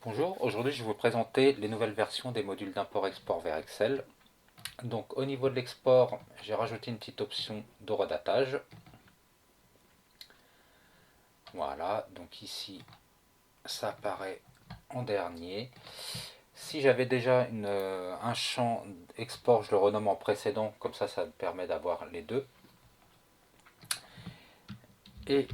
Bonjour, aujourd'hui je vais vous présenter les nouvelles versions des modules d'import-export vers Excel. Donc au niveau de l'export, j'ai rajouté une petite option de redatage. Voilà, donc ici ça apparaît en dernier. Si j'avais déjà un champ export, je le renomme en précédent, comme ça me permet d'avoir les deux. Et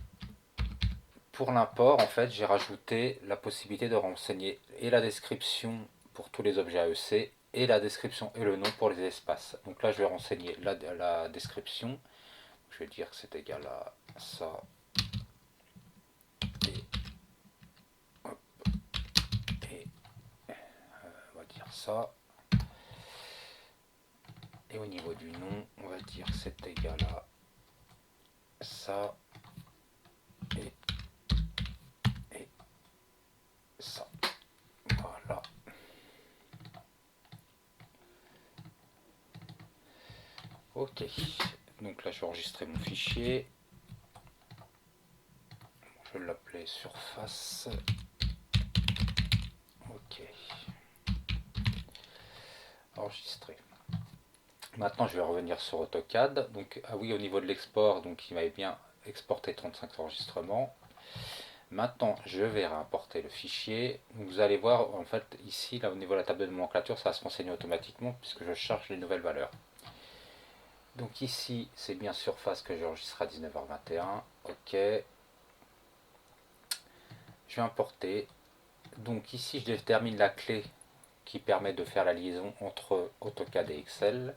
pour l'import, en fait, j'ai rajouté la possibilité de renseigner et la description pour tous les objets AEC et la description et le nom pour les espaces. Donc là, je vais renseigner la description. Je vais dire que c'est égal à ça et, hop, et on va dire ça. Et au niveau du nom, on va dire que c'est égal à ça et ça. Voilà. Ok. Donc là, je vais enregistrer mon fichier. Je vais l'appeler surface. Ok. Enregistré. Maintenant, je vais revenir sur AutoCAD. Donc, ah oui, au niveau de l'export, donc il m'avait bien exporté 35 enregistrements. Maintenant, je vais réimporter le fichier. Donc, vous allez voir, en fait, ici, là, au niveau de la table de nomenclature, ça va se renseigner automatiquement puisque je charge les nouvelles valeurs. Donc ici, c'est bien surface que j'enregistre à 19h21. Ok. Je vais importer. Donc ici, je détermine la clé qui permet de faire la liaison entre AutoCAD et Excel.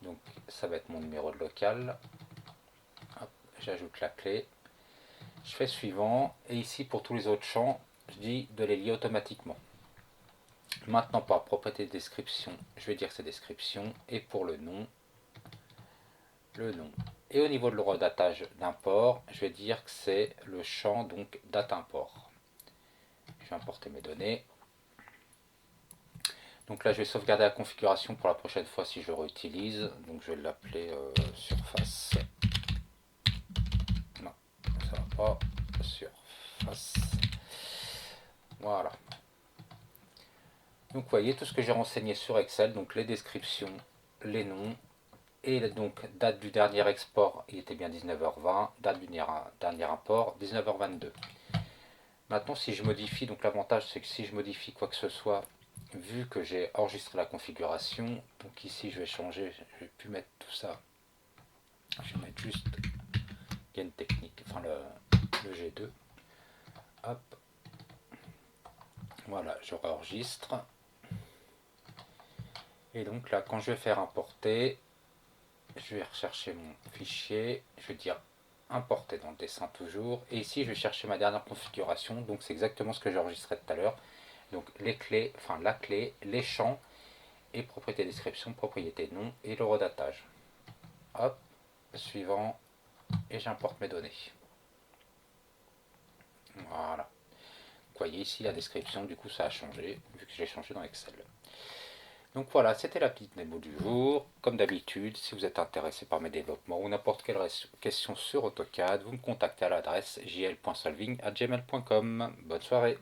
Donc ça va être mon numéro de local. J'ajoute la clé. Je fais suivant. Et ici, pour tous les autres champs, je dis de les lier automatiquement. Maintenant, par propriété de description, je vais dire que c'est description. Et pour le nom. Et au niveau de le redatage d'import, je vais dire que c'est le champ donc date import. Je vais importer mes données. Donc là, je vais sauvegarder la configuration pour la prochaine fois si je le réutilise. Donc je vais l'appeler surface. Non, ça va pas. Surface. Voilà. Donc vous voyez tout ce que j'ai renseigné sur Excel, donc les descriptions, les noms, et donc date du dernier export, il était bien 19h20, date du dernier import, 19h22. Maintenant, si je modifie, donc l'avantage c'est que si je modifie quoi que ce soit, vu que j'ai enregistré la configuration, donc ici je vais changer, je vais plus mettre tout ça, je vais mettre juste gain technique, enfin le G2. Hop, voilà, je réenregistre. Et donc là, quand je vais faire importer, je vais rechercher mon fichier, je vais dire importer dans le dessin toujours, et ici je vais chercher ma dernière configuration, donc c'est exactement ce que j'ai enregistré tout à l'heure. Donc les clés, enfin la clé, les champs, et propriété description, propriété nom et le redatage. Hop, suivant, et j'importe mes données. Voilà. Vous voyez ici la description, du coup ça a changé, vu que j'ai changé dans Excel. Donc voilà, c'était la petite démo du jour. Comme d'habitude, si vous êtes intéressé par mes développements ou n'importe quelle question sur AutoCAD, vous me contactez à l'adresse jl.solving@gmail.com. Bonne soirée.